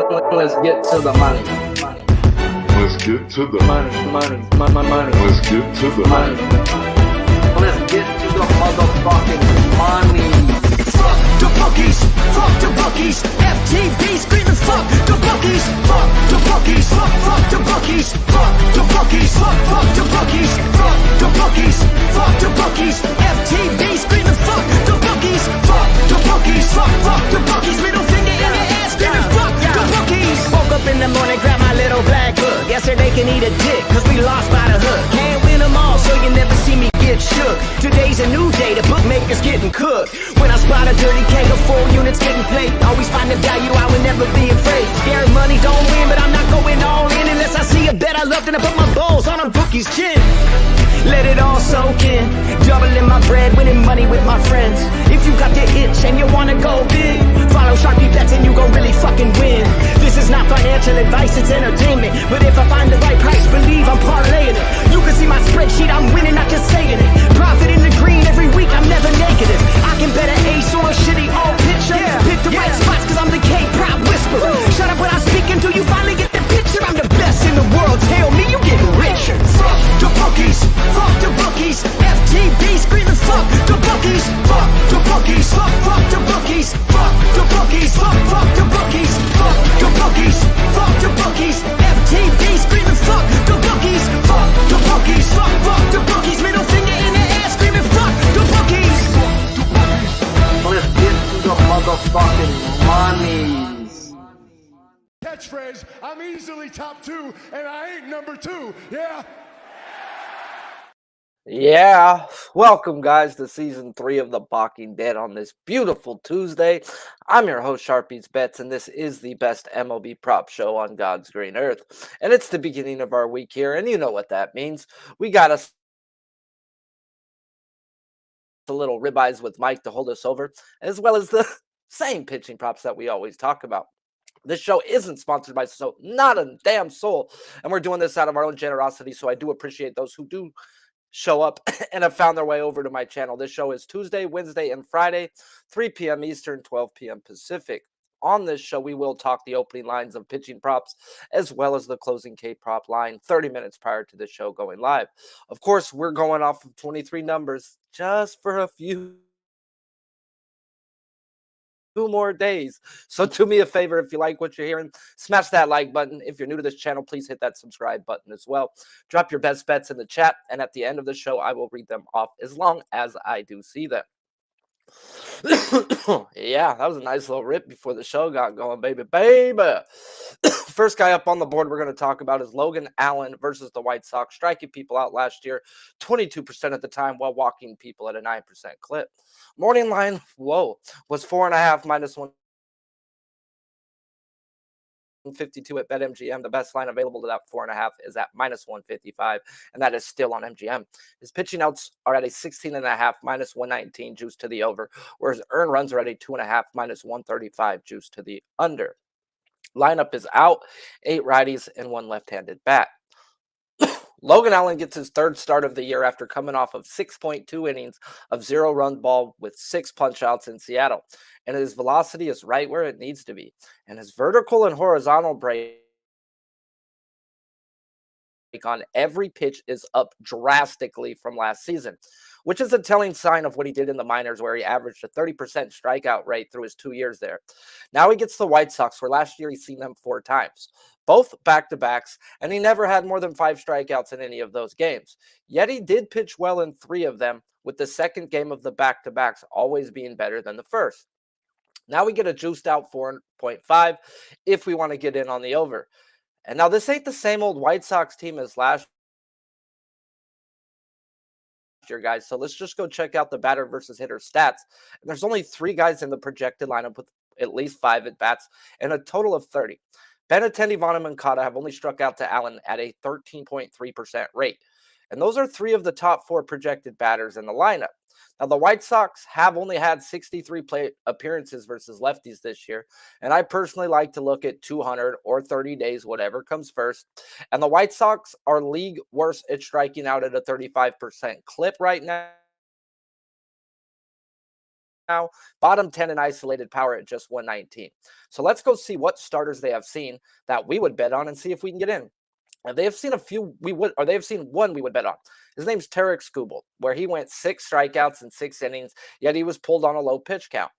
Let's get to the money. Let's get to the Money. Let's get to the Money. Let's get to the motherfucking money. Fuck the bookies, fuck the bookies. FTV screaming fuck the bookies, fuck the bookies, fuck the bookies, fuck the bookies, fuck the bookies, fuck the bookies, fuck the bookies. FTV screaming fuck the bookies, fuck the bookies, fuck the bookies. Middle finger in the ass screaming fuck the bookies. Woke up in the morning, grab my little black book. Yesterday can eat a dick, cause we lost by the hook. Can't win them all, so you never see me get shook. Today's a new day, the bookmaker's getting cooked. When I spot a dirty keg of 4 units getting played, always find the value, I would never be afraid. Scared money don't win, but I'm not going all in unless I see a bet I love, then I put my balls on a bookie's chin. Let it all soak in, doubling my bread, winning money with my friends. If you got the itch and you wanna go big, follow Sharpie bets and you gon' really fucking win. This is not financial advice, it's entertainment. But if I find the right price, believe I'm parlaying it. You can see my spreadsheet, I'm winning, not just saying it. Profit in the green every week, I'm never negative. I can bet an ace or a shitty all picture. Pick the right spots cause I'm the K-pop whisperer. Shut up when I speak until you finally get the picture. I'm the best in the world, tell me you getting richer. Fuck the bookies, fuck the bookies. FTV screaming fuck the bookies, fuck the bookies, fuck the bookies, fuck the bookies, fuck the bookies, fuck the bookies, fuck the bookies. FTV screaming fuck the bookies, fuck the bookies, fuck the bookies. Middle finger in the air screaming fuck the bookies. Let's get to the motherfucking monies. Catchphrase, I'm easily top 2 and I ain't number 2. Yeah. Yeah, welcome guys to season 3 of The Balking Dead on this beautiful Tuesday. I'm your host Sharpie's Bets, and this is the best MLB prop show on God's green earth. And it's the beginning of our week here, and you know what that means. We got us a little ribeyes with Mike to hold us over, as well as the same pitching props that we always talk about. This show isn't sponsored by not a damn soul, and we're doing this out of our own generosity, so I do appreciate those who do show up and have found their way over to my channel. This show is Tuesday, Wednesday, and Friday, 3 p.m. Eastern, 12 p.m. Pacific. On this show, we will talk the opening lines of pitching props as well as the closing K-prop line 30 minutes prior to the show going live. Of course, we're going off of 23 numbers just for a few more days. So do me a favor, if you like what you're hearing, smash that like button. If you're new to this channel, please hit that subscribe button as well. Drop your best bets in the chat, and at the end of the show, I will read them off as long as I do see them. Yeah, that was a nice little rip before the show got going, baby. First guy up on the board we're going to talk about is Logan Allen versus the White Sox, striking people out last year 22% of the time while walking people at a 9% clip. Morning line, was 4.5 minus 152 at BetMGM. The best line available to that 4.5 is at minus 155, and that is still on MGM. His pitching outs are at a 16.5 minus 119 juice to the over, whereas earned runs are at a 2.5 minus 135 juice to the under. Lineup is out, 8 righties and 1 left-handed bat. Logan Allen gets his 3rd start of the year after coming off of 6.2 innings of 0-run ball with 6 punch-outs in Seattle. And his velocity is right where it needs to be. And his vertical and horizontal break on every pitch is up drastically from last season, which is a telling sign of what he did in the minors, where he averaged a 30% strikeout rate through his 2 years there. Now he gets the White Sox, where last year he's seen them 4 times, both back-to-backs, and he never had more than 5 strikeouts in any of those games. Yet he did pitch well in 3 of them, with the second game of the back-to-backs always being better than the first. Now we get a juiced out 4.5 if we want to get in on the over. And now this ain't the same old White Sox team as last year, guys. So let's just go check out the batter versus hitter stats. And there's only 3 guys in the projected lineup with at least 5 at-bats and a total of 30. Benintendi, Vaughn, and Moncada have only struck out to Allen at a 13.3% rate. And those are 3 of the top 4 projected batters in the lineup. Now, the White Sox have only had 63 plate appearances versus lefties this year, and I personally like to look at 200 or 30 days, whatever comes first. And the White Sox are league worst at striking out at a 35% clip right now. now, bottom 10 in isolated power at just 119. So let's go see what starters they have seen that we would bet on and see if we can get in. And they have seen a few they have seen one we would bet on. His name's Tarek Skubal, where he went 6 strikeouts in 6 innings, yet he was pulled on a low pitch count.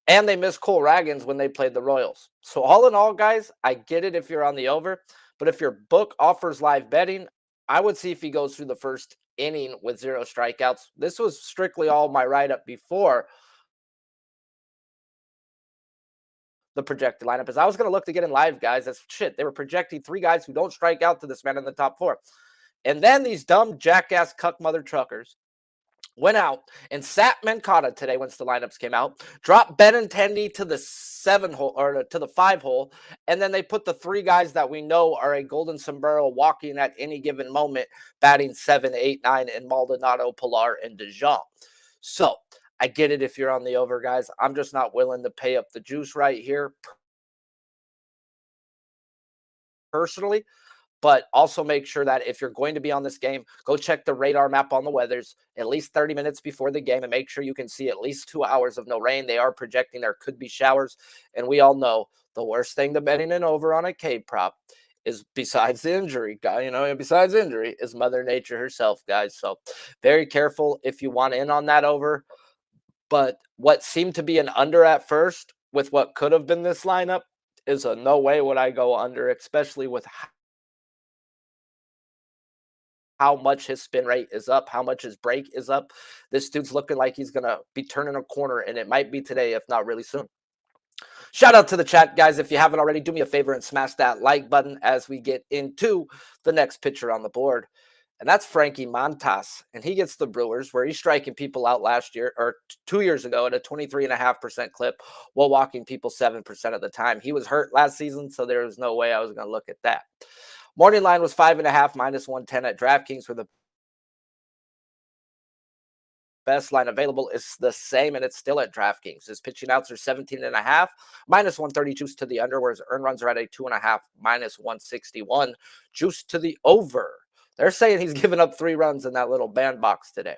And they missed Cole Raggins when they played the Royals. So all in all, guys, I get it if you're on the over, but if your book offers live betting, I would see if he goes through the first inning with 0 strikeouts. This was strictly all my write-up before the projected lineup, as I was going to look to get in live guys. That's shit. They were projecting 3 guys who don't strike out to this man in the top 4. And then these dumb jackass cuck mother truckers went out and sat Mancata today once the lineups came out, dropped Benintendi to the 7 hole or to the 5 hole, and then they put the 3 guys that we know are a golden sombrero walking at any given moment, batting 7, 8, 9, and Maldonado, Pilar, and DeJong. So I get it if you're on the over, guys. I'm just not willing to pay up the juice right here personally. But also make sure that if you're going to be on this game, go check the radar map on the weathers at least 30 minutes before the game and make sure you can see at least 2 hours of no rain. They are projecting there could be showers. And we all know the worst thing to betting an over on a K prop is besides injury, is Mother Nature herself, guys. So very careful if you want in on that over. But what seemed to be an under at first with what could have been this lineup is a no way would I go under, especially with how much his spin rate is up, how much his break is up. This dude's looking like he's going to be turning a corner, and it might be today, if not really soon. Shout out to the chat, guys. If you haven't already, do me a favor and smash that like button as we get into the next pitcher on the board. And that's Frankie Montas. And he gets the Brewers, where he's striking people out last year or 2 years ago at a 23.5% clip while walking people 7% of the time. He was hurt last season, so there was no way I was going to look at that. Morning line was 5.5, minus 110 at DraftKings, where the best line available is the same, and it's still at DraftKings. His pitching outs are 17.5, minus 130 juice to the under, whereas earned runs are at a 2.5, minus 161 juice to the over. They're saying he's given up 3 runs in that little bandbox today.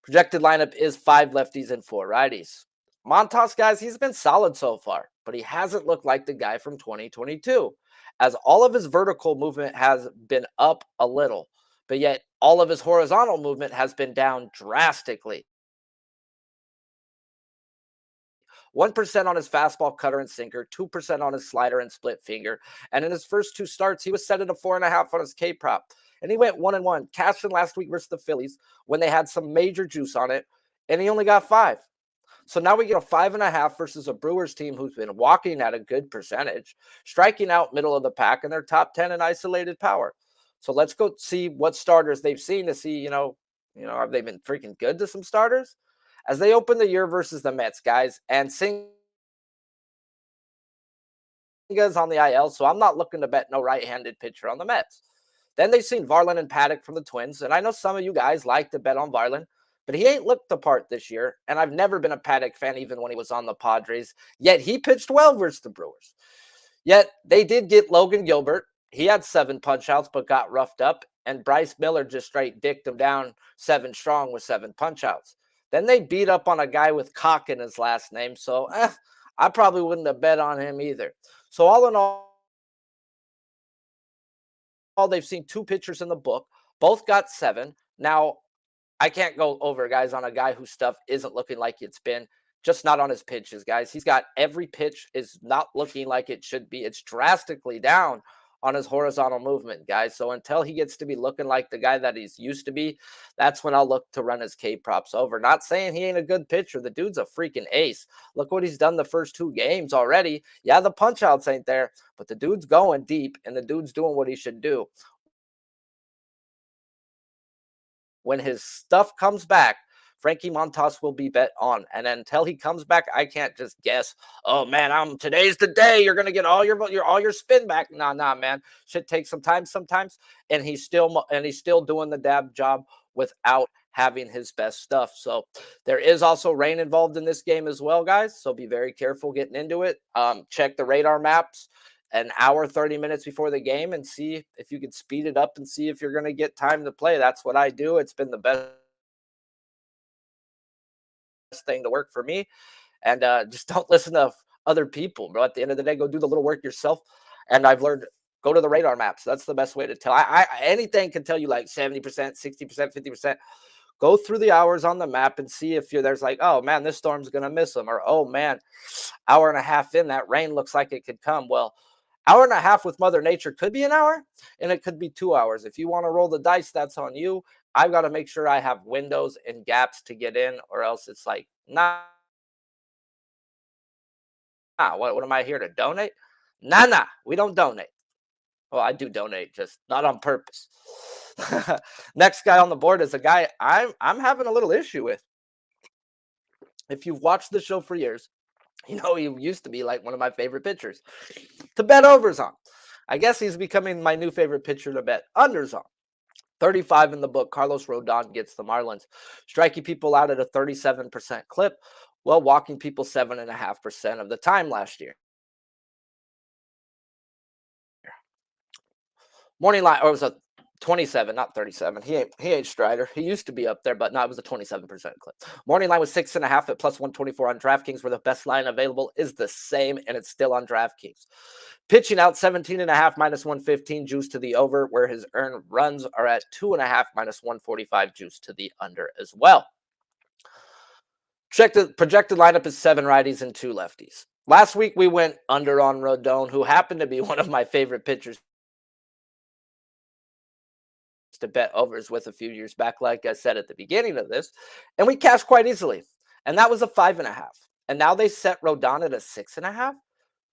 Projected lineup is 5 lefties and 4 righties. Montas, guys, he's been solid so far, but he hasn't looked like the guy from 2022, as all of his vertical movement has been up a little, but yet all of his horizontal movement has been down drastically. 1% on his fastball, cutter, and sinker, 2% on his slider and split finger. And in his first 2 starts, he was set at a 4.5 on his K prop. And he went 1-1. Cashed in last week versus the Phillies when they had some major juice on it, and he only got 5. So now we get a 5.5 versus a Brewers team who's been walking at a good percentage, striking out middle of the pack, and they're top 10 in isolated power. So let's go see what starters they've seen to see, have they been freaking good to some starters? As they open the year versus the Mets, guys, and Singa's on the IL, so I'm not looking to bet no right-handed pitcher on the Mets. Then they've seen Varland and Paddock from the Twins, and I know some of you guys like to bet on Varland, but he ain't looked the part this year, and I've never been a Paddock fan even when he was on the Padres, yet he pitched well versus the Brewers. Yet they did get Logan Gilbert. He had 7 punch-outs but got roughed up, and Bryce Miller just straight dicked him down 7 strong with 7 punch-outs. Then they beat up on a guy with Cock in his last name, so I probably wouldn't have bet on him either. So all in all, they've seen 2 pitchers in the book. Both got 7. Now, I can't go over, guys, on a guy whose stuff isn't looking like it's been, just not on his pitches, guys. He's got every pitch is not looking like it should be. It's drastically down on his horizontal movement, guys. So until he gets to be looking like the guy that he's used to be, that's when I'll look to run his K props over. Not saying he ain't a good pitcher. The dude's a freaking ace. Look what he's done the first 2 games already. Yeah, the punch outs ain't there, but the dude's going deep, and the dude's doing what he should do. When his stuff comes back, Frankie Montas will be bet on. And until he comes back, I can't just guess, oh man, today's the day you're gonna get all your spin back. Nah, man. Should take some time sometimes. And he's still doing the dab job without having his best stuff. So there is also rain involved in this game as well, guys. So be very careful getting into it. Check the radar maps an hour, 30 minutes before the game and see if you can speed it up and see if you're going to get time to play. That's what I do. It's been the best thing to work for me. And just don't listen to other people, bro. At the end of the day, go do the little work yourself. And I've learned, go to the radar maps. That's the best way to tell. Anything can tell you like 70%, 60%, 50%. Go through the hours on the map and see if there's like, oh man, this storm's gonna miss them, or oh man, hour and a half in, that rain looks like it could come. Well, hour and a half with Mother Nature could be an hour, and it could be 2 hours. If you want to roll the dice, that's on you. I've got to make sure I have windows and gaps to get in, or else it's like, nah, what am I here to donate? Nah, we don't donate. Well, I do donate, just not on purpose. Next guy on the board is a guy I'm having a little issue with. If you've watched the show for years, you know he used to be like one of my favorite pitchers to bet overs on. I guess he's becoming my new favorite pitcher to bet unders on. 35 in the book, Carlos Rodon gets the Marlins, striking people out at a 37% clip, while walking people 7.5% of the time last year. Morning line, or it was a 27, not 37. He ain't Strider. He used to be up there, but no, it was a 27% clip. Morning line was 6.5 at plus 124 on DraftKings, where the best line available is the same, and it's still on DraftKings. Pitching out 17.5 minus 115 juice to the over, where his earned runs are at 2.5 minus 145 juice to the under as well. Projected lineup is 7 righties and 2 lefties. Last week we went under on Rodon, who happened to be one of my favorite pitchers to bet overs with a few years back, like I said at the beginning of this, and we cashed quite easily, and that was a 5.5. And now they set Rodon at a 6.5.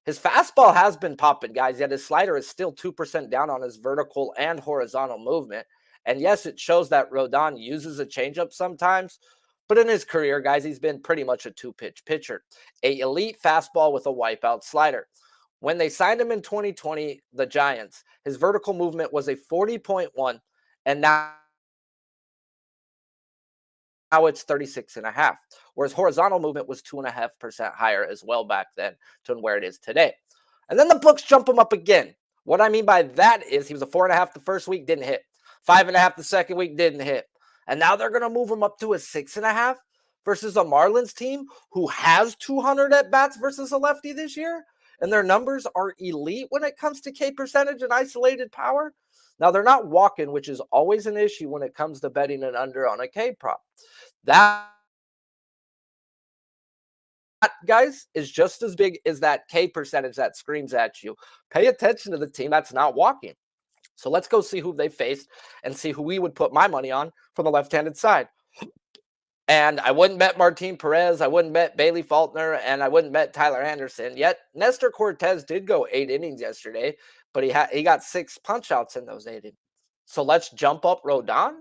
His fastball has been popping, guys, yet his slider is still 2% down on his vertical and horizontal movement. And yes, it shows that Rodon uses a changeup sometimes, but in his career, guys, he's been pretty much a 2-pitch pitcher, a elite fastball with a wipeout slider. When they signed him in 2020, the Giants, his vertical movement was a 40.1, and now it's 36.5, whereas horizontal movement was 2.5% higher as well back then to where it is today. And then the books jump him up again. What I mean by that is he was a 4.5 the first week, didn't hit. 5.5 the second week, didn't hit. And now they're going to move him up to a 6.5 versus a Marlins team who has 200 at-bats versus a lefty this year. And their numbers are elite when it comes to K percentage and isolated power. Now, they're not walking, which is always an issue when it comes to betting an under on a K prop. That, guys, is just as big as that K percentage that screams at you. Pay attention to the team that's not walking. So let's go see who they faced and see who we would put my money on from the left-handed side. And I wouldn't bet Martin Perez, I wouldn't bet Bailey Faulkner, and I wouldn't bet Tyler Anderson. Yet Nestor Cortez did go 8 innings yesterday, but he got 6 punch-outs in those 8 innings. So let's jump up Rodon.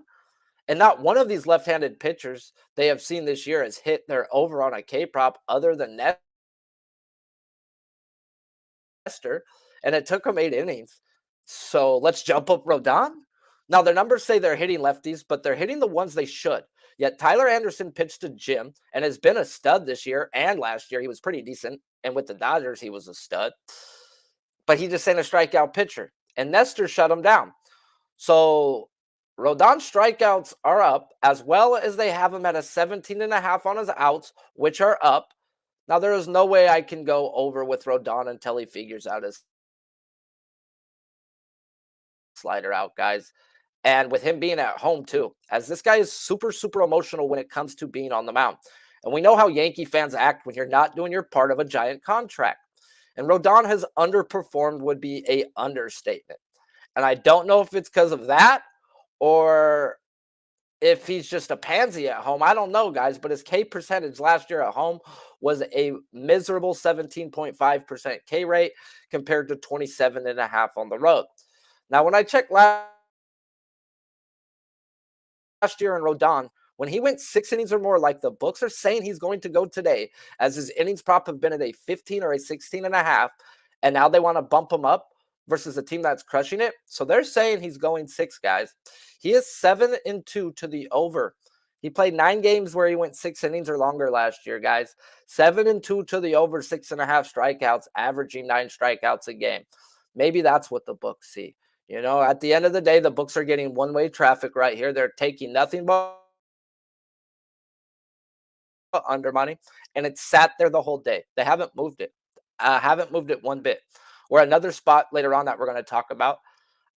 And not one of these left-handed pitchers they have seen this year has hit their over on a K prop other than Nestor, and it took them 8 innings. So let's jump up Rodon. Now, their numbers say they're hitting lefties, but they're hitting the ones they should. Yet Tyler Anderson pitched to Jim and has been a stud this year, and last year he was pretty decent. And with the Dodgers, he was a stud. But he just ain't a strikeout pitcher. And Nestor shut him down. So Rodon's strikeouts are up, as well as they have him at a 17.5 on his outs, which are up. Now, there is no way I can go over with Rodon until he figures out his slider out, guys. And with him being at home, too, as this guy is super, super emotional when it comes to being on the mound. And we know how Yankee fans act when you're not doing your part of a giant contract. And Rodon has underperformed would be a understatement. And I don't know if it's because of that or if he's just a pansy at home. I don't know, guys, but his K percentage last year at home was a miserable 17.5% K rate compared to 27.5 on the road. Now, when I checked last year in Rodon, when he went 6 innings or more, like the books are saying he's going to go today, as his innings prop have been at a 15 or a 16.5, and now they want to bump him up versus a team that's crushing it. So they're saying he's going 6, guys. He is 7-2 to the over. He played 9 games where he went 6 innings or longer last year, guys. 7-2 to the over, 6.5 strikeouts, averaging 9 strikeouts a game. Maybe that's what the books see. You know, at the end of the day, the books are getting one-way traffic right here. They're taking nothing but under money, and it sat there the whole day. They haven't moved it. Haven't moved it one bit. Or another spot later on that we're going to talk about,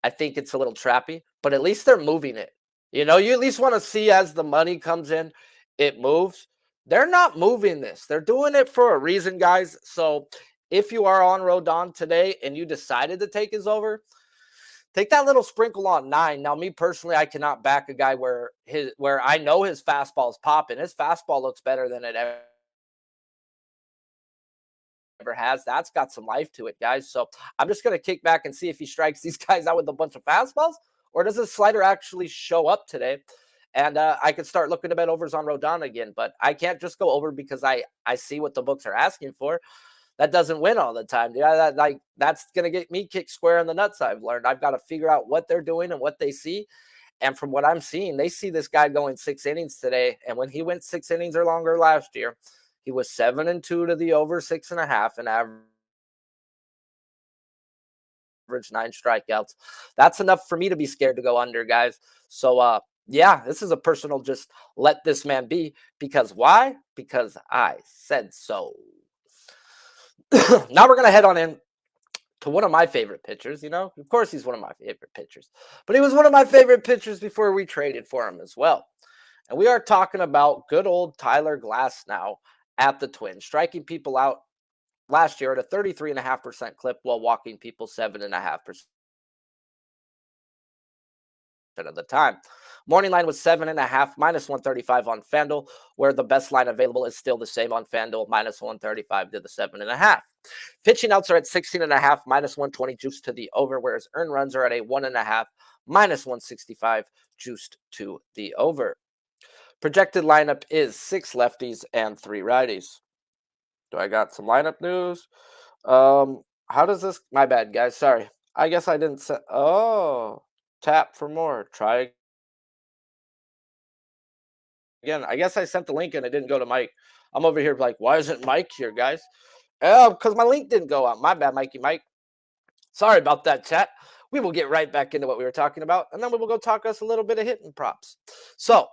I think it's a little trappy, but at least they're moving it. You know, you at least want to see as the money comes in, it moves. They're not moving this. They're doing it for a reason, guys. So if you are on Rodon today and you decided to take his over, take that little sprinkle on 9. Now, me personally, I cannot back a guy where I know his fastball is popping. His fastball looks better than it ever has. That's got some life to it, guys. So I'm just going to kick back and see if he strikes these guys out with a bunch of fastballs, or does his slider actually show up today? And I could start looking to bet overs on Rodon again, but I can't just go over because I see what the books are asking for. That doesn't win all the time. Yeah, that's going to get me kicked square in the nuts. I've learned I've got to figure out what they're doing and what they see. And from what I'm seeing, they see this guy going 6 innings today. And when he went 6 innings or longer last year, he was 7-2 to the over 6.5 and average 9 strikeouts. That's enough for me to be scared to go under, guys. So, yeah, this is a personal just let this man be. Because why? Because I said so. Now we're going to head on in to one of my favorite pitchers. You know, of course, he's one of my favorite pitchers, but he was one of my favorite pitchers before we traded for him as well. And we are talking about good old Tyler Glasnow at the Twins, striking people out last year at a 33.5% clip while walking people 7.5% of the time. Morning line was 7.5, minus 135 on FanDuel, where the best line available is still the same on FanDuel, minus 135 to the 7.5. Pitching outs are at 16.5, minus 120 juiced to the over, whereas earned runs are at a 1.5, minus 165 juiced to the over. Projected lineup is 6 lefties and 3 righties. Do I got some lineup news? How does this? My bad, guys. Sorry. I guess I didn't set. Oh, tap for more. Try again. I guess I sent the link and it didn't go to Mike. I'm over here like, why isn't Mike here, guys? Oh, because my link didn't go out. My bad, Mikey Mike. Sorry about that, chat. We will get right back into what we were talking about, and then we will go talk us a little bit of hitting props. So,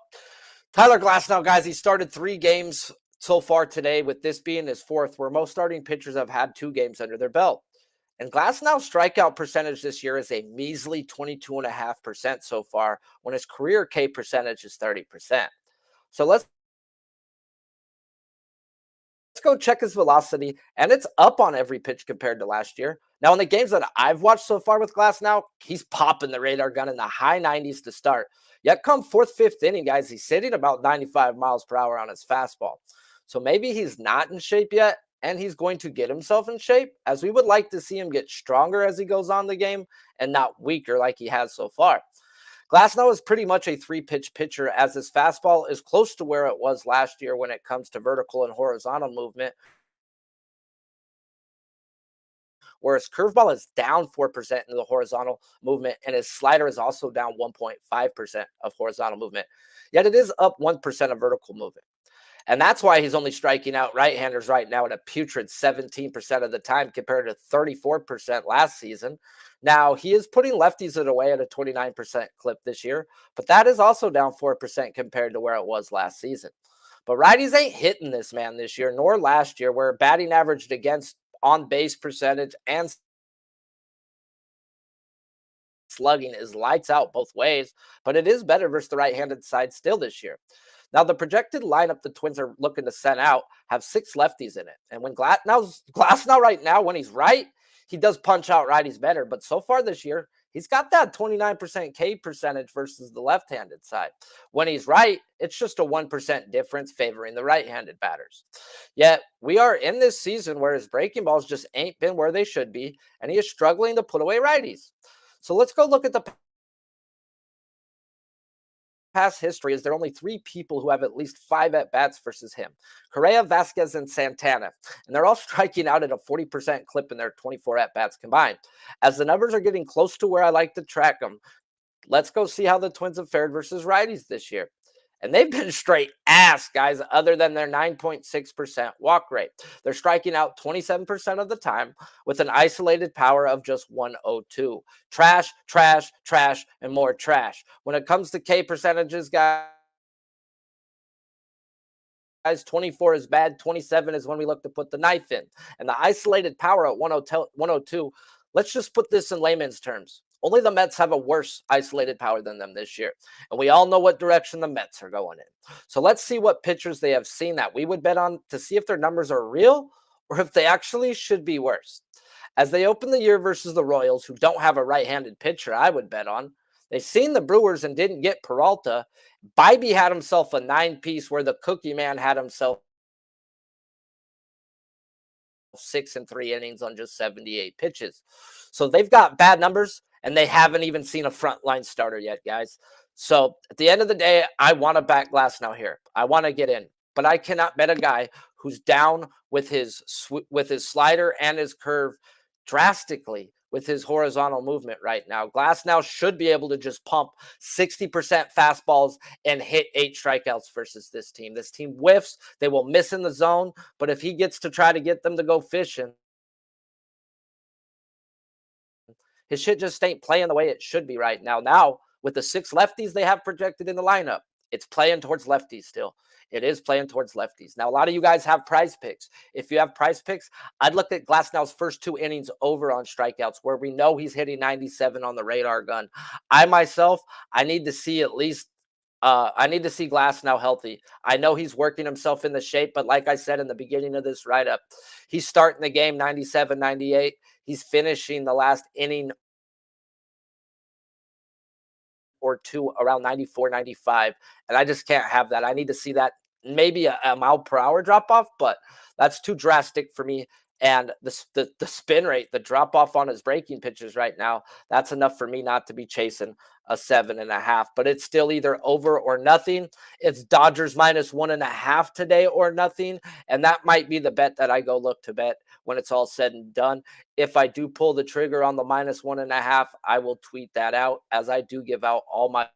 Tyler Glasnow, guys, he started 3 games so far today, with this being his 4th, where most starting pitchers have had 2 games under their belt. And Glasnow's strikeout percentage this year is a measly 22.5% so far, when his career K percentage is 30%. So let's go check his velocity, and it's up on every pitch compared to last year. Now, in the games that I've watched so far with Glasnow, he's popping the radar gun in the high 90s to start. Yet come 4th, 5th inning, guys, he's sitting about 95 miles per hour on his fastball. So maybe he's not in shape yet, and he's going to get himself in shape, as we would like to see him get stronger as he goes on the game and not weaker like he has so far. Glasnow is pretty much a 3-pitch pitcher, as his fastball is close to where it was last year when it comes to vertical and horizontal movement, whereas curveball is down 4% in the horizontal movement, and his slider is also down 1.5% of horizontal movement. Yet it is up 1% of vertical movement. And that's why he's only striking out right-handers right now at a putrid 17% of the time compared to 34% last season. Now, he is putting lefties away at a 29% clip this year, but that is also down 4% compared to where it was last season. But righties ain't hitting this man this year, nor last year, where batting averaged against on-base percentage and slugging is lights out both ways, but it is better versus the right-handed side still this year. Now, the projected lineup the Twins are looking to send out have 6 lefties in it. And when Glasnow right now, when he's right, he does punch out righties better. But so far this year, he's got that 29% K percentage versus the left-handed side. When he's right, it's just a 1% difference favoring the right-handed batters. Yet, we are in this season where his breaking balls just ain't been where they should be, and he is struggling to put away righties. So let's go look at the past history. Is there only 3 people who have at least 5 at-bats versus him: Correa, Vasquez, and Santana. And they're all striking out at a 40% clip in their 24 at-bats combined. As the numbers are getting close to where I like to track them, let's go see how the Twins have fared versus righties this year. And they've been straight ass, guys, other than their 9.6% walk rate. They're striking out 27% of the time with an isolated power of just 102. Trash, trash, trash, and more trash. When it comes to K percentages, guys, guys. 24 is bad. 27 is when we look to put the knife in. And the isolated power at 102, let's just put this in layman's terms. Only the Mets have a worse isolated power than them this year. And we all know what direction the Mets are going in. So let's see what pitchers they have seen that we would bet on to see if their numbers are real or if they actually should be worse. As they open the year versus the Royals, who don't have a right-handed pitcher I would bet on, they've seen the Brewers and didn't get Peralta. Bibee had himself a 9-piece where the Cookie Man had himself 6 and 3 innings on just 78 pitches. So they've got bad numbers, and they haven't even seen a frontline starter yet, guys. So at the end of the day, I want to back Glasnow here. I want to get in, but I cannot bet a guy who's down with his slider and his curve drastically with his horizontal movement right now. Glasnow should be able to just pump 60% fastballs and hit 8 strikeouts versus this team. This team whiffs. They will miss in the zone, but if he gets to try to get them to go fishing, his shit just ain't playing the way it should be right now. Now, with the 6 lefties they have projected in the lineup, it's playing towards lefties still. It is playing towards lefties. Now, a lot of you guys have Prize Picks. If you have Prize Picks, I'd look at Glasnow's first 2 innings over on strikeouts, where we know he's hitting 97 on the radar gun. I need to see at least I need to see Glasnow healthy. I know he's working himself in the shape, but like I said in the beginning of this write-up, he's starting the game 97, 98. He's finishing the last inning or 2 around 94, 95. And I just can't have that. I need to see that, maybe a mile per hour drop off, but that's too drastic for me. And the spin rate, the drop off on his breaking pitches right now, that's enough for me not to be chasing a 7.5. But it's still either over or nothing. It's Dodgers minus 1.5 today or nothing. And that might be the bet that I go look to bet when it's all said and done. If I do pull the trigger on the minus 1.5, I will tweet that out, as I do give out all my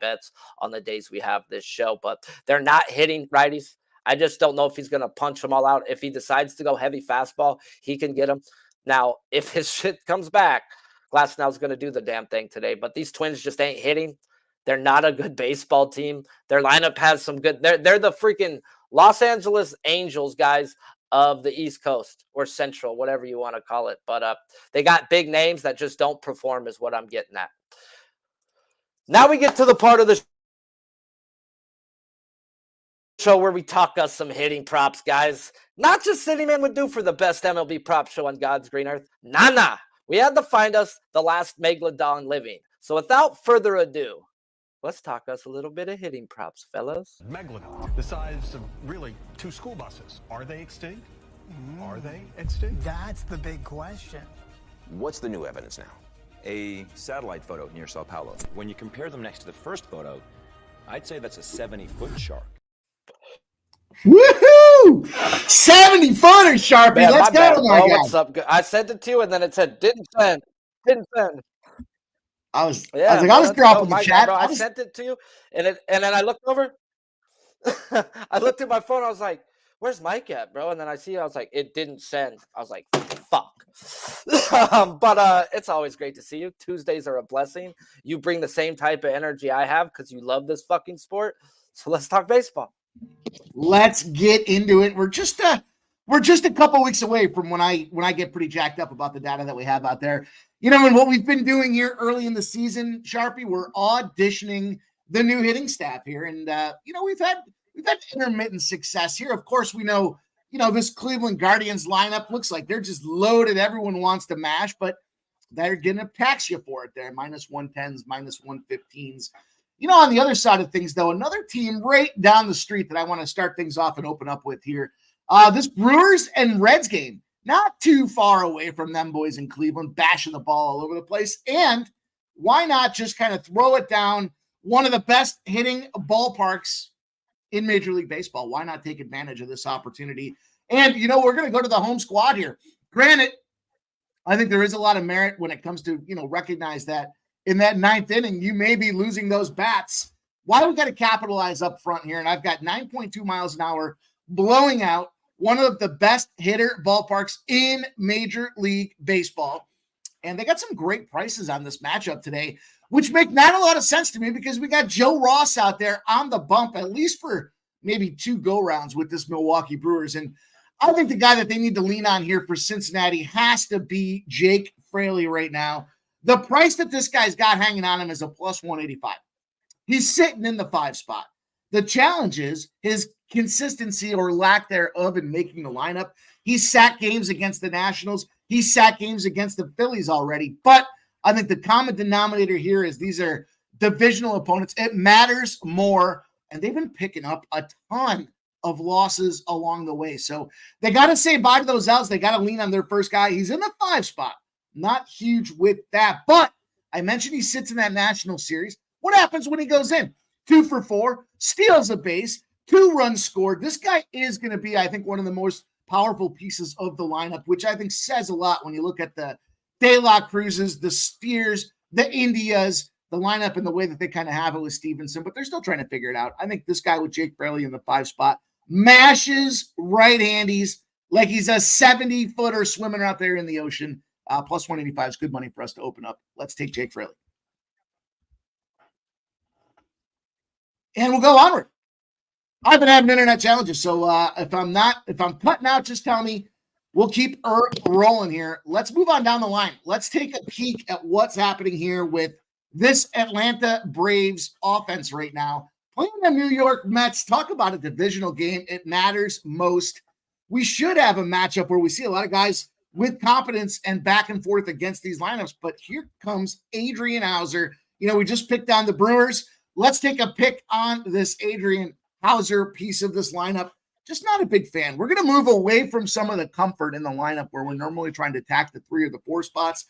bets on the days we have this show. But they're not hitting righties. I just don't know if he's going to punch them all out. If he decides to go heavy fastball, he can get them. Now, if his shit comes back, Glasnow's going to do the damn thing today. But these Twins just ain't hitting. They're not a good baseball team. Their lineup has some good. They're the freaking Los Angeles Angels, guys, of the East Coast or Central, whatever you want to call it. But they got big names that just don't perform, is what I'm getting at. Now we get to the part of the show where we talk us some hitting props, guys. Not just City Man would do for the best MLB prop show on God's green earth. Nah. We had to find us the last Megalodon living. So without further ado, let's talk us a little bit of hitting props, fellas. Megalodon, the size of really 2 school buses. Are they extinct? Are they extinct? That's the big question. What's the new evidence now? A satellite photo near Sao Paulo. When you compare them next to the first photo, I'd say that's a 70-foot shark. Woohoo! 70-footer, Sharpie. Man, Let's my go, bad, my bro. guy. What's up? I sent it to you, and then it said didn't send. I was like, I'll just drop in the chat. Bro. I sent it to you, and then I looked over. I looked at my phone. I was like, "Where's Mike at, bro?" And then I was like, "It didn't send." I was like, "Fuck." But it's always great to see you. Tuesdays are a blessing. You bring the same type of energy I have because you love this fucking sport. So let's talk baseball. Let's get into it. We're just a couple weeks away from when I get pretty jacked up about the data that we have out there. You know, and what we've been doing here early in the season, Sharpie, we're auditioning the new hitting staff here, and you know, we've had intermittent success here. Of course, we know, you know, this Cleveland Guardians lineup looks like they're just loaded. Everyone wants to mash, but they're going to tax you for it there. Minus 110s, minus 115s. You know, on the other side of things, though, another team right down the street that I want to start things off and open up with here. This Brewers and Reds game, not too far away from them boys in Cleveland, bashing the ball all over the place. And why not just kind of throw it down one of the best hitting ballparks in Major League Baseball? Why not take advantage of this opportunity? And, you know, we're going to go to the home squad here. Granted, I think there is a lot of merit when it comes to, you know, recognize that in that 9th inning, you may be losing those bats. Why we got to capitalize up front here? And I've got 9.2 miles an hour blowing out one of the best hitter ballparks in Major League Baseball. And they got some great prices on this matchup today. which make not a lot of sense to me because we got Joe Ross out there on the bump, at least for maybe 2 go-rounds with this Milwaukee Brewers. And I think the guy that they need to lean on here for Cincinnati has to be Jake Fraley right now. The price that this guy's got hanging on him is a plus 185. He's sitting in the 5 spot. The challenge is his consistency or lack thereof in making the lineup. He's sat games against the Nationals. He's sat games against the Phillies already. But I think the common denominator here is these are divisional opponents. It matters more, and they've been picking up a ton of losses along the way. So they got to say bye to those outs. They got to lean on their first guy. He's in the 5 spot. Not huge with that. But I mentioned he sits in that National Series. What happens when he goes in? 2 for 4, steals a base, 2 runs scored. This guy is going to be, I think, one of the most powerful pieces of the lineup, which I think says a lot when you look at the De La Cruzes, the Steers, the Indias, the lineup and the way that they kind of have it with Stevenson, but they're still trying to figure it out. I think this guy with Jake Fraley in the 5 spot mashes right-handies like he's a 70-footer swimming out there in the ocean. Plus 185 is good money for us to open up. Let's take Jake Fraley. And we'll go onward. I've been having internet challenges, so if I'm cutting out, just tell me. We'll keep rolling here. Let's move on down the line. Let's take a peek at what's happening here with this Atlanta Braves offense right now. Playing the New York Mets, talk about a divisional game. It matters most. We should have a matchup where we see a lot of guys with competence and back and forth against these lineups, but here comes Adrian Hauser. You know, we just picked on the Brewers. Let's take a pick on this Adrian Hauser piece of this lineup. Just not a big fan. We're going to move away from some of the comfort in the lineup where we're normally trying to attack the 3 or the 4 spots.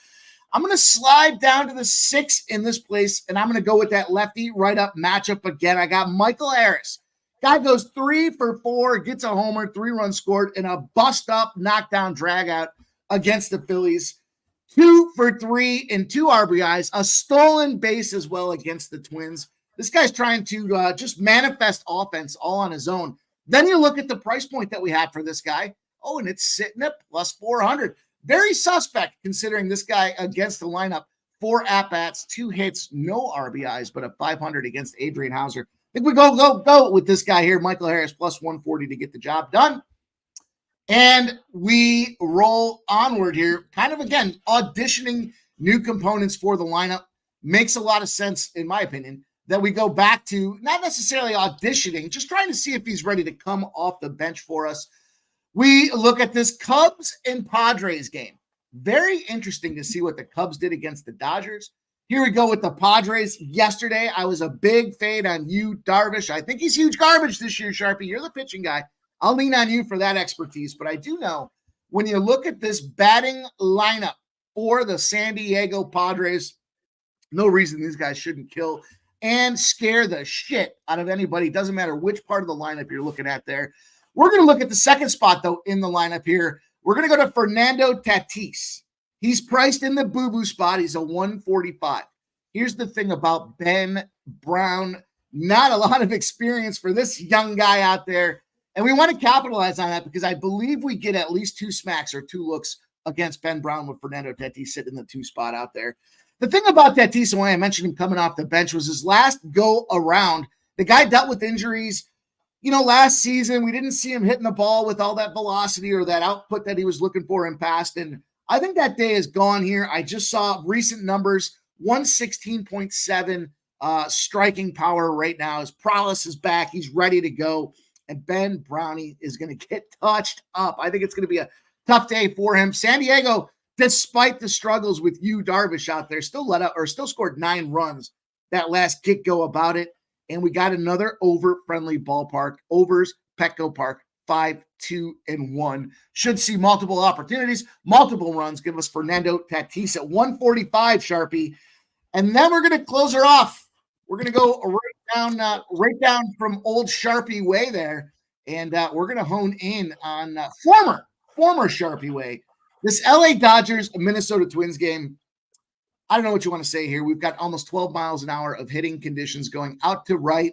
I'm going to slide down to the 6 in this place, and I'm going to go with that lefty right-up matchup again. I got Michael Harris. Guy goes 3 for 4, gets a homer, 3 runs scored, and a bust-up, knockdown, drag-out against the Phillies. 2 for 3 and 2 RBIs, a stolen base as well against the Twins. This guy's trying to just manifest offense all on his own. Then you look at the price point that we had for this guy. Oh, and it's sitting at plus 400. Very suspect considering this guy against the lineup. 4 at-bats, 2 hits, no RBIs, but a 500 against Adrian Hauser. I think we go with this guy here, Michael Harris, plus 140 to get the job done. And we roll onward here. Kind of, again, auditioning new components for the lineup. Makes a lot of sense, in my opinion, that we go back to not necessarily auditioning, just trying to see if he's ready to come off the bench for us. We look at this Cubs and Padres game. Very interesting to see what the Cubs did against the Dodgers. Here we go with the Padres. Yesterday, I was a big fade on Yu Darvish. I think he's huge garbage this year, Sharpie. You're the pitching guy. I'll lean on you for that expertise. But I do know when you look at this batting lineup for the San Diego Padres, no reason these guys shouldn't kill and scare the shit out of anybody. Doesn't matter which part of the lineup you're looking at there. We're going to look at the second spot, though, in the lineup here. We're going to go to Fernando Tatis. He's priced in the boo-boo spot. He's a 145. Here's the thing about Ben Brown. Not a lot of experience for this young guy out there. And we want to capitalize on that because I believe we get at least 2 smacks or 2 looks against Ben Brown with Fernando Tatis sitting in the 2 spot out there. The thing about Tatis, and why I mentioned him coming off the bench, was his last go around. The guy dealt with injuries. You know, last season, we didn't see him hitting the ball with all that velocity or that output that he was looking for in past. And I think that day is gone here. I just saw recent numbers, 116.7 striking power right now. His prowess is back. He's ready to go. And Ben Brownie is going to get touched up. I think it's going to be a tough day for him. San Diego, despite the struggles with Yu Darvish out there, still scored 9 runs that last get-go about it. And we got another over-friendly ballpark. Overs, Petco Park, 5, 2, and 1. Should see multiple opportunities, multiple runs. Give us Fernando Tatis at 145, Sharpie. And then we're going to close her off. We're going to go right down from old Sharpie Way there. And we're going to hone in on former Sharpie Way. This LA Dodgers Minnesota Twins game, I don't know what you want to say here. We've got almost 12 miles an hour of hitting conditions going out to right.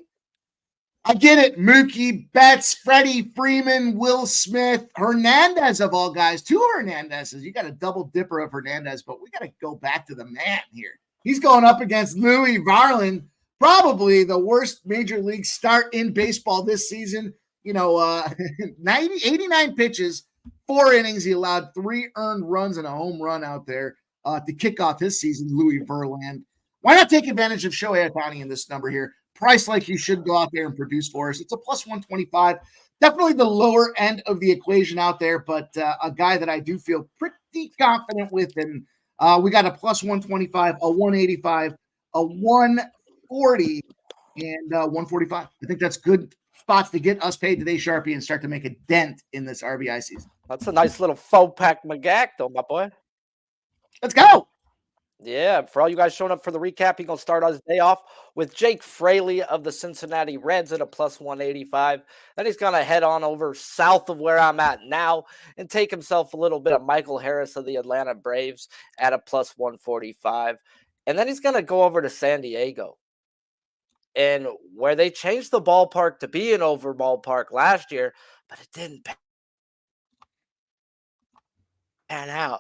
I get it. Mookie Betts, Freddie Freeman, Will Smith, Hernandez of all guys. 2 Hernandezes. You got a double dipper of Hernandez, but we got to go back to the man here. He's going up against Louis Varland, probably the worst major league start in baseball this season. 89 pitches, 4 innings. He allowed 3 earned runs and a home run out there to kick off his season, Louis Verland. Why not take advantage of Shohei Ohtani in this number here? Price like you should go out there and produce for us. It's a plus 125. Definitely the lower end of the equation out there, but a guy that I do feel pretty confident with. And we got a plus 125, a 185, a 140, and 145. I think that's good spots to get us paid today, Sharpie, and start to make a dent in this RBI season. That's a nice little faux pack McGack, though, my boy. Let's go. Yeah, for all you guys showing up for the recap, he's going to start his day off with Jake Fraley of the Cincinnati Reds at a plus 185. Then he's going to head on over south of where I'm at now and take himself a little bit of Michael Harris of the Atlanta Braves at a plus 145. And then he's going to go over to San Diego. And where they changed the ballpark to be an over ballpark last year, but it didn't pan out.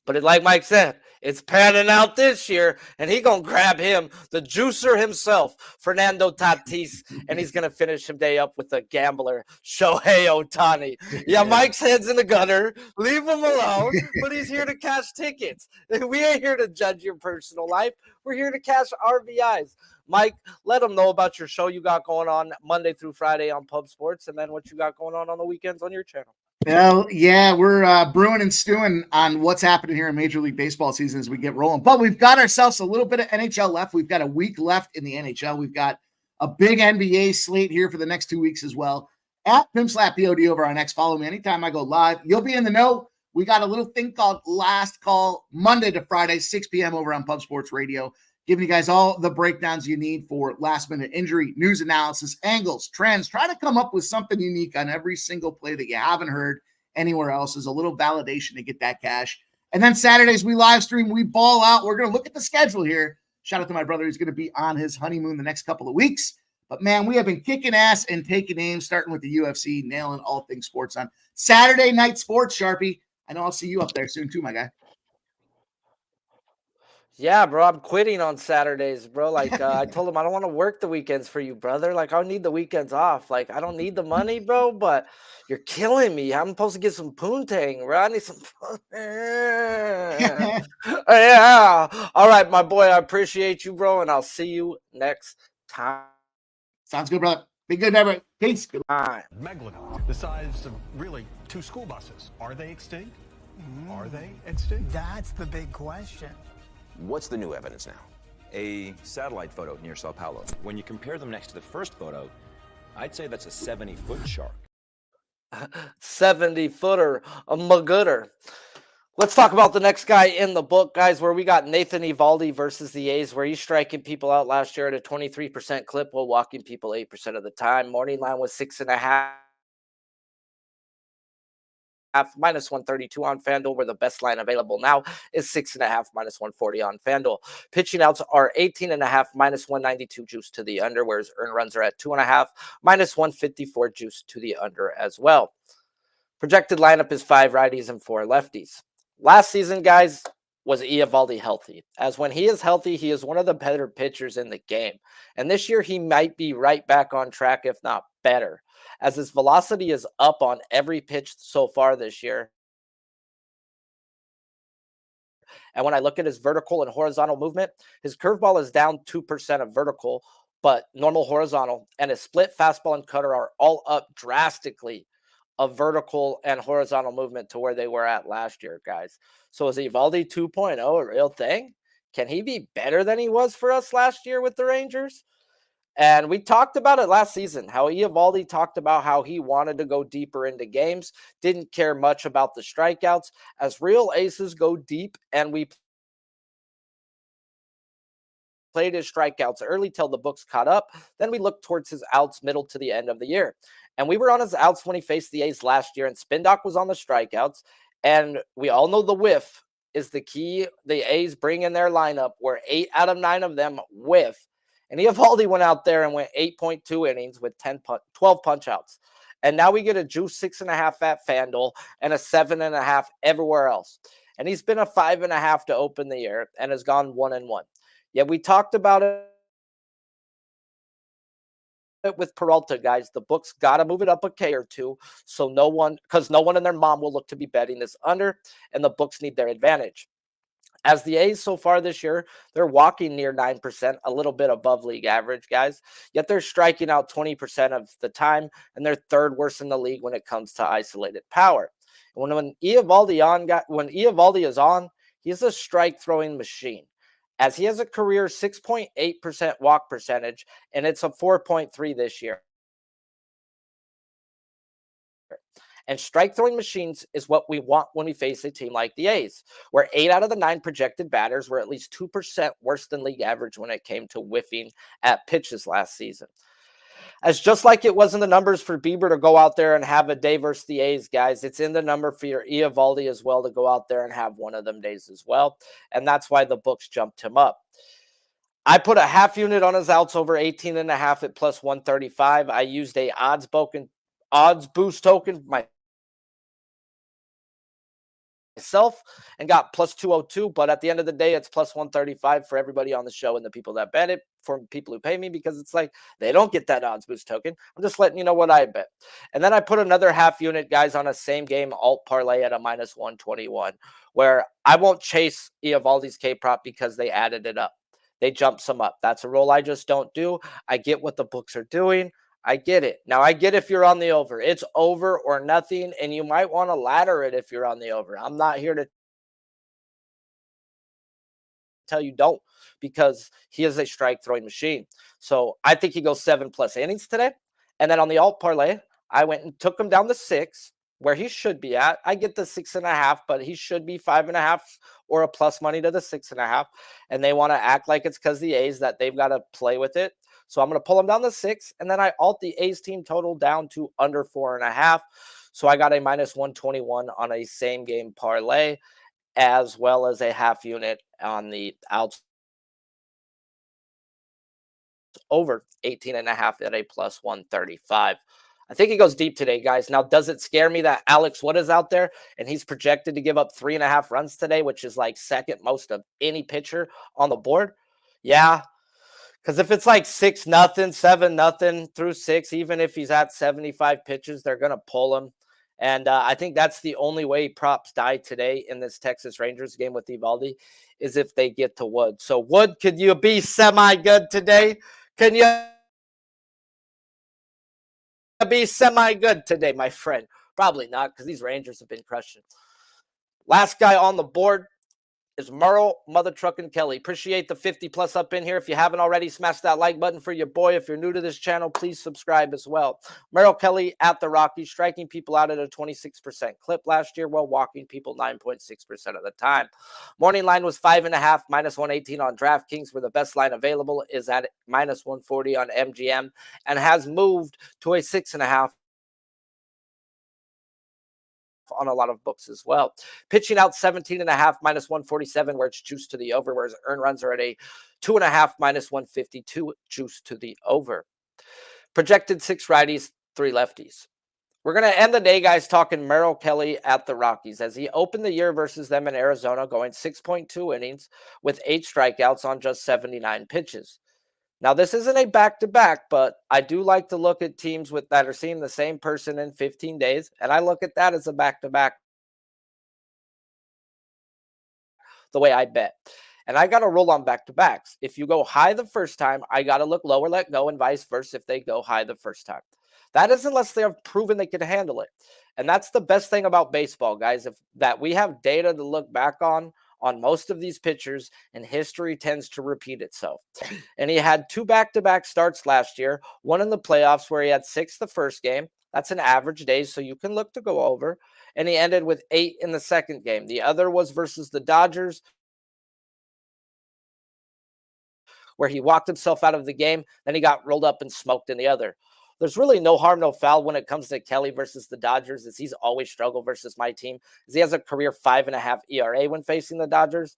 But like Mike said, it's panning out this year, and he's going to grab him, the juicer himself, Fernando Tatis, and he's going to finish him day up with a gambler, Shohei Ohtani. Yeah, Mike's head's in the gutter. Leave him alone, but he's here to cash tickets. We ain't here to judge your personal life. We're here to cash RBIs. Mike, let them know about your show you got going on Monday through Friday on Pub Sports, and then what you got going on the weekends on your channel. Well, yeah, we're brewing and stewing on what's happening here in Major League Baseball season as we get rolling. But we've got ourselves a little bit of NHL left. We've got a week left in the NHL. We've got a big NBA slate here for the next 2 weeks as well. At PimSlapPOD over on X. Follow me anytime I go live. You'll be in the know. We got a little thing called Last Call Monday to Friday, 6 p.m. over on Pub Sports Radio, giving you guys all the breakdowns you need for last-minute injury, news analysis, angles, trends. Try to come up with something unique on every single play that you haven't heard anywhere else. Is a little validation to get that cash. And then Saturdays, we live stream, we ball out. We're going to look at the schedule here. Shout out to my brother. He's going to be on his honeymoon the next couple of weeks. But, man, we have been kicking ass and taking names, starting with the UFC, nailing all things sports on Saturday Night Sports, Sharpie. I know I'll see you up there soon too, my guy. Yeah, bro, I'm quitting on Saturdays, bro. Like, I told him I don't want to work the weekends for you, brother. Like, I need the weekends off. Like, I don't need the money, bro, but you're killing me. I'm supposed to get some poontang, bro. I need some. Yeah. All right, my boy. I appreciate you, bro, and I'll see you next time. Sounds good, brother. Be good, everybody. Peace. Goodbye. Megalodon, the size of really 2 school buses. Are they extinct? Are they extinct? That's the big question. What's the new evidence now? A satellite photo near Sao Paulo. When you compare them next to the first photo, I'd say that's a 70-foot shark. 70-footer, a magooter. Let's talk about the next guy in the book, guys, where we got Nathan Eovaldi versus the A's, where he's striking people out last year at a 23% clip while walking people 8% of the time. Morning line was 6.5. Minus 132 on FanDuel, where the best line available now is 6.5 minus 140 on FanDuel. Pitching outs are 18.5 minus 192 juice to the under, whereas earned runs are at 2.5 minus 154 juice to the under as well. Projected lineup is 5 righties and 4 lefties. Last season, guys, was Eovaldi healthy? As when he is healthy, he is one of the better pitchers in the game. And this year, he might be right back on track, if not better, as his velocity is up on every pitch so far this year. And when I look at his vertical and horizontal movement, his curveball is down 2% of vertical, but normal horizontal, and his split, fastball, and cutter are all up drastically of vertical and horizontal movement to where they were at last year, guys. So is Eovaldi 2.0 a real thing? Can he be better than he was for us last year with the Rangers? And we talked about it last season, how Eovaldi talked about how he wanted to go deeper into games, didn't care much about the strikeouts. As real aces go deep, and we played his strikeouts early till the books caught up, then we looked towards his outs middle to the end of the year. And we were on his outs when he faced the A's last year, and Spindock was on the strikeouts. And we all know the whiff is the key the A's bring in their lineup, where 8 out of 9 of them whiff. And Eovaldi went out there and went 8.2 innings with 12 punch outs. And now we get a juice 6.5 at FanDuel and a 7.5 everywhere else. And he's been a 5.5 to open the year and has gone 1-1. Yeah, we talked about it with Peralta, guys. The books got to move it up a K or two. So because no one and their mom will look to be betting this under, and the books need their advantage. As the A's so far this year, they're walking near 9%, a little bit above league average, guys. Yet they're striking out 20% of the time, and they're third worst in the league when it comes to isolated power. When Eovaldi is on, he's a strike throwing machine, as he has a career 6.8% walk percentage, and it's a 4.3 this year. And strike throwing machines is what we want when we face a team like the A's, where 8 out of the 9 projected batters were at least 2% worse than league average when it came to whiffing at pitches last season. As just like it was in the numbers for Bieber to go out there and have a day versus the A's, guys, it's in the number for your Eovaldi as well to go out there and have one of them days as well. And that's why the books jumped him up. I put a half unit on his outs over 18.5 at plus 135. I used a odds boost token myself and got plus 202, but at the end of the day, it's plus 135 for everybody on the show and the people that bet it, for people who pay me, because it's like they don't get that odds boost token. I'm just letting you know what I bet. And then I put another half unit, guys, on a same game alt parlay at a minus 121, where I won't chase Eovaldi's K prop because they added it up. They jumped some up. That's a roll I just don't do. I get what the books are doing. I get it. Now, I get if you're on the over. It's over or nothing, and you might want to ladder it if you're on the over. I'm not here to tell you don't, because he is a strike throwing machine. So I think he goes 7+ innings today. And then on the alt parlay, I went and took him down to 6, where he should be at. I get the 6.5, but he should be 5.5 or a plus money to the 6.5. And they want to act like it's because the A's that they've got to play with it. So I'm going to pull him down to 6, and then I alt the A's team total down to under 4.5. So I got a minus 121 on a same game parlay, as well as a half unit on the outs over 18.5 at a plus 135. I think he goes deep today, guys. Now, does it scare me that Alex Wood is out there and he's projected to give up 3.5 runs today, which is like second most of any pitcher on the board? Yeah. Because if it's like 6-0, 7-0 through 6, even if he's at 75 pitches, they're going to pull him. And I think that's the only way props die today in this Texas Rangers game with Eovaldi, is if they get to Wood. So, Wood, could you be semi-good today? Can you be semi-good today, my friend? Probably not, because these Rangers have been crushing. Last guy on the board is Merle Mother Truckin' Kelly. Appreciate the 50+ up in here. If you haven't already, smash that like button for your boy. If you're new to this channel, please subscribe as well. Merle Kelly at the Rockies, striking people out at a 26% clip last year while walking people 9.6% of the time. Morning line was 5.5, minus 118 on DraftKings, where the best line available is at minus 140 on MGM, and has moved to a 6.5 on a lot of books as well. Pitching out 17.5, minus 147, where it's juiced to the over, whereas earned runs are at a 2.5, minus 152, juiced to the over. Projected 6 righties, 3 lefties. We're going to end the day, guys, talking Merrill Kelly at the Rockies, as he opened the year versus them in Arizona, going 6.2 innings with 8 strikeouts on just 79 pitches. Now, this isn't a back-to-back, but I do like to look at teams that are seeing the same person in 15 days, and I look at that as a back-to-back the way I bet. And I got to roll on back-to-backs. If you go high the first time, I got to look lower, let go, and vice versa if they go high the first time. That is unless they have proven they can handle it. And that's the best thing about baseball, guys, that we have data to look back on most of these pitchers, and history tends to repeat itself. And he had 2 back-to-back starts last year, one in the playoffs where he had 6 the first game. That's an average days, so you can look to go over. And he ended with 8 in the second game. The other was versus the Dodgers, where he walked himself out of the game. Then he got rolled up and smoked in the other. There's really no harm, no foul when it comes to Kelly versus the Dodgers, as he's always struggled versus my team, as he has a career 5.5 ERA when facing the Dodgers.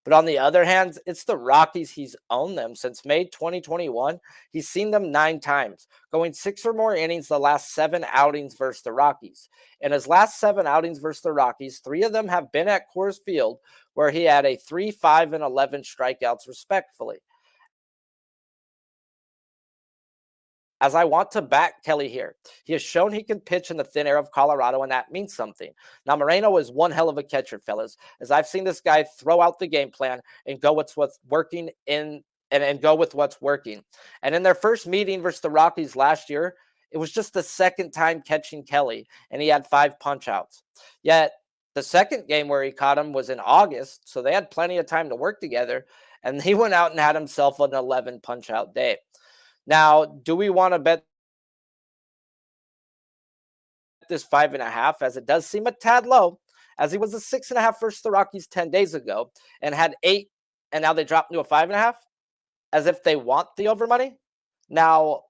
But on the other hand, it's the Rockies. He's owned them since May 2021. He's seen them 9 times, going 6 or more innings the last 7 outings versus the Rockies. In his last 7 outings versus the Rockies, 3 of them have been at Coors Field, where he had a 3, 5, and 11 strikeouts, respectfully. As I want to back Kelly here, he has shown he can pitch in the thin air of Colorado, and that means something. Now, Moreno is one hell of a catcher, fellas, as I've seen this guy throw out the game plan and go with what's working and go with what's working. And in their first meeting versus the Rockies last year, it was just the second time catching Kelly, and he had 5 punch outs. Yet the second game where he caught him was in August, so they had plenty of time to work together, and he went out and had himself an 11 punch out day. Now, do we want to bet this 5.5, as it does seem a tad low, as he was a 6.5 versus the Rockies 10 days ago and had 8, and now they dropped to a 5.5, as if they want the over money? Now,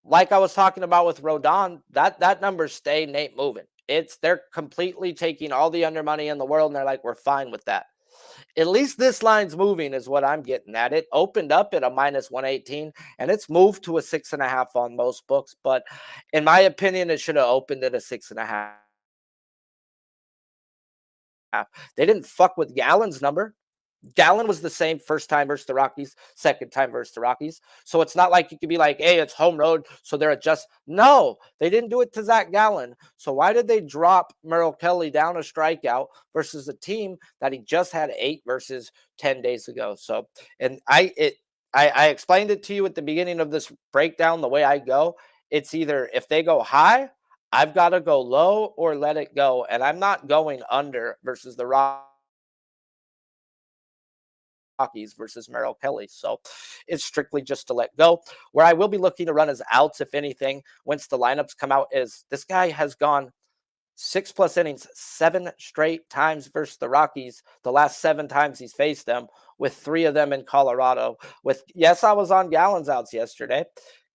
like I was talking about with Rodon, that number staying ain't moving. They're completely taking all the under money in the world, and they're like, we're fine with that. At least this line's moving is what I'm getting at. It opened up at a -118, and it's moved to a 6.5 on most books. But in my opinion, it should have opened at a 6.5. They didn't fuck with Gallen's number. Gallen was the same first time versus the Rockies, second time versus the Rockies. So it's not like you could be like, hey, it's home road, so they're adjust. No, they didn't do it to Zach Gallen. So why did they drop Merrill Kelly down a strikeout versus a team that he just had 8 versus 10 days ago? So, and I explained it to you at the beginning of this breakdown, the way I go. It's either if they go high, I've got to go low or let it go. And I'm not going under versus the Rockies versus Merrill Kelly. So it's strictly just to let go. Where I will be looking to run as outs, if anything, once the lineups come out, is this guy has gone 6+ innings 7 straight times versus the Rockies. The last 7 times he's faced them, with 3 of them in Colorado. Yes, I was on Gallen's outs yesterday.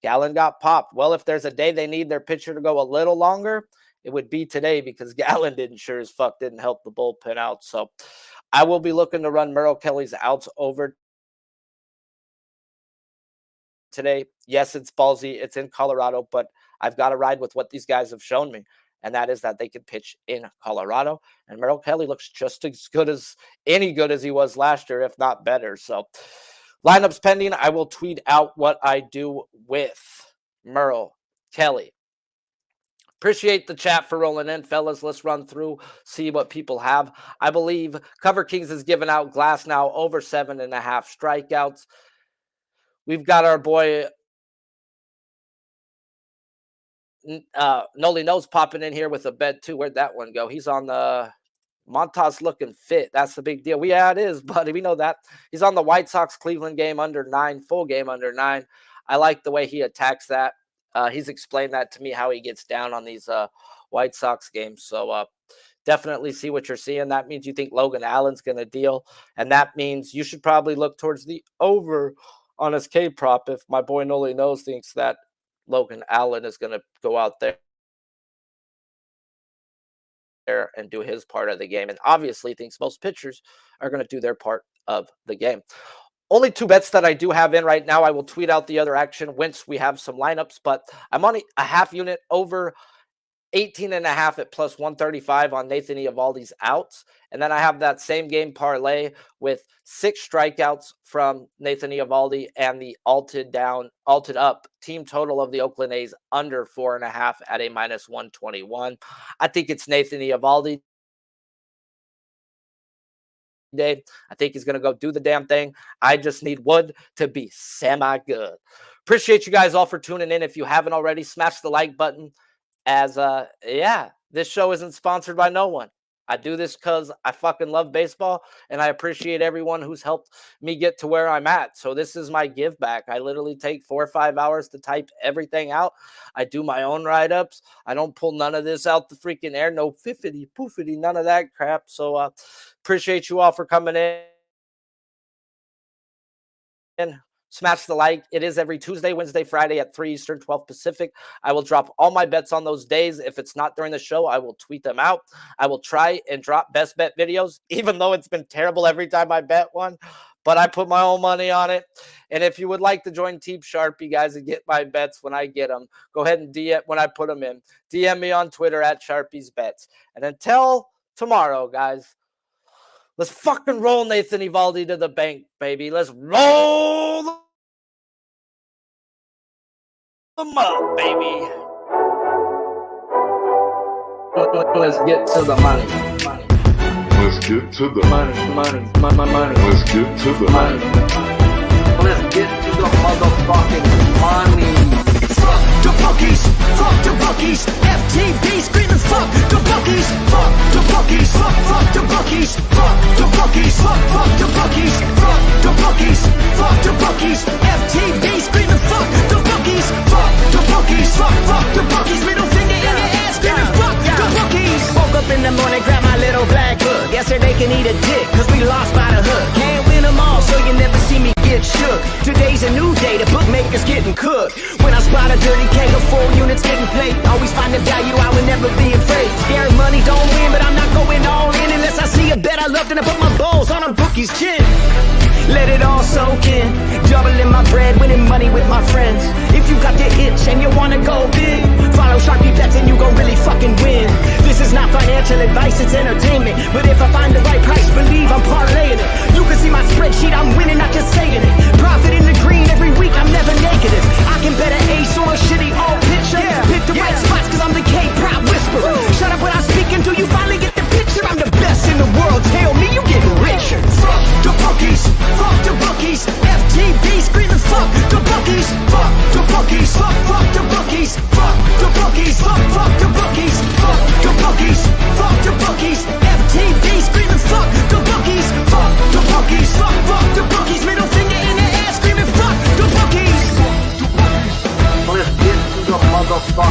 Gallen got popped. Well, if there's a day they need their pitcher to go a little longer, it would be today, because Gallen sure as fuck didn't help the bullpen out. So I will be looking to run Merrill Kelly's outs over today. Yes, it's ballsy. It's in Colorado, but I've got to ride with what these guys have shown me, and that is that they can pitch in Colorado. And Merrill Kelly looks just as good as he was last year, if not better. So lineups pending. I will tweet out what I do with Merrill Kelly. Appreciate the chat for rolling in, fellas. Let's run through, see what people have. I believe Cover Kings has given out Glass now over 7.5 strikeouts. We've got our boy Noli Nose popping in here with a bet too. Where'd that one go? He's on the Montas looking fit. That's the big deal. Yeah, it is, buddy. We know that. He's on the White Sox Cleveland game under 9, full game under 9. I like the way he attacks that. He's explained that to me, how he gets down on these White Sox games. So definitely see what you're seeing. That means you think Logan Allen's going to deal, and that means you should probably look towards the over on his K prop if my boy Noli Knows thinks that Logan Allen is going to go out there and do his part of the game, and obviously thinks most pitchers are going to do their part of the game. Only 2 bets that I do have in right now. I will tweet out the other action once we have some lineups, but I'm on a half unit over 18.5 at plus 135 on Nathan Eovaldi's outs. And then I have that same game parlay with 6 strikeouts from Nathan Eovaldi and the alted up team total of the Oakland A's under 4.5 at a -121. I think it's Nathan Eovaldi day. I think he's going to go do the damn thing. I just need Wood to be semi-good. Appreciate you guys all for tuning in. If you haven't already, smash the like button. As this show isn't sponsored by no one. I do this because I fucking love baseball, and I appreciate everyone who's helped me get to where I'm at. So this is my give back. I literally take 4 or 5 hours to type everything out. I do my own write-ups. I don't pull none of this out the freaking air. No fiffity, poofity, none of that crap. So appreciate you all for coming in. Smash the like. It is every Tuesday, Wednesday, Friday at 3 Eastern, 12 Pacific. I will drop all my bets on those days. If it's not during the show, I will tweet them out. I will try and drop best bet videos, even though it's been terrible every time I bet one. But I put my own money on it. And if you would like to join Team Sharpie, guys, and get my bets when I get them, go ahead and DM when I put them in. DM me on Twitter at Sharpie's Bets. And until tomorrow, guys, let's fucking roll Nathan Eovaldi to the bank, baby. Let's roll them up, baby. Let's get to the money. Let's get to the Money. Let's get to the Let's get to the motherfucking money. Fuck the bookies, fuck the bookies. FTB screaming fuck the bookies, fuck the bookies, fuck the bookies, fuck the bookies, fuck the bookies, fuck the bookies, fuck the bookies. FTB screaming fuck the bookies, fuck the bookies, fuck the bookies. Middle finger in your ass, screaming fuck the bookies. Woke up in the morning, grab my little black book. Yesterday can eat a dick, cause we lost by the hook. Can't win them all, so you never see me get shook. Today's a new day, the bookmakers getting cooked. When I spot a dirty keg of 4 units getting played, always find the value, I would never be afraid. Scary money don't win, but I'm not going all in unless I see a bet I love, then I put my balls on a bookie's chin. Let it all soak in, doubling my bread, winning money with my friends. If you got the itch and you wanna go big, follow Sharpie Bets and you gon' really fucking win. This is not financial advice, it's entertainment. But if I find the right price, believe I'm parlaying it. You can see my spreadsheet, I'm winning, not just saying it.